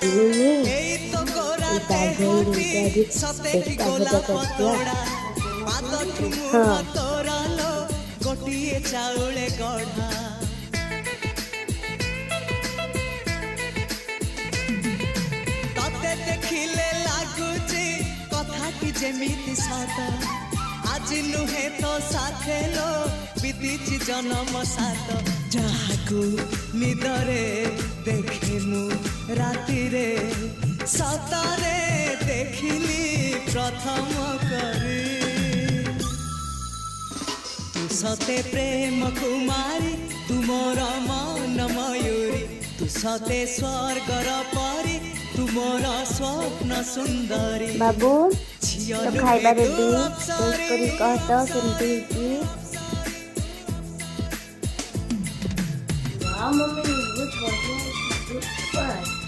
ଏଇ ତ ଗୋରାଟେ ହଟି ସତେ କି ଗୋଲାପ ତୋଡ଼ା ପାଦଠୁ ମୁହଁ ତୋର ଲୋ ଗୋଟିଏ ଚାଉଳେ ଗଢ଼ା ତତେ ଦେଖିଲେ ଲାଗୁଛି କଥାଟି ଯେମିତି ସତ ଆଜି ନୁହେଁ ତ ସାଥେ ଲୋ ବିତିଛି ଜନମ ସାତ ଯାହାକୁ ନିଦରେ ଦେଖେ ମୁଁ ରାତିରେ ସତରେ ଦେଖିଲି ପ୍ରଥମ କରି ତୁ ସତେ ପ୍ରେମ କୁମାରୀ ତୁ ମୋର ମନ ମୟୂରୀ ତୁ ସତେ ସ୍ୱର୍ଗର ପରି ତୁ ମୋର ସ୍ୱପ୍ନ ସୁନ୍ଦରୀ ବାବୁ ତ ଖାଇବା ରେଡି ଟେଷ୍ଟ କରି କହ ତ କେମିତି ହେଇଛି ମମ୍ମି ବହୁତ ବଢିଆ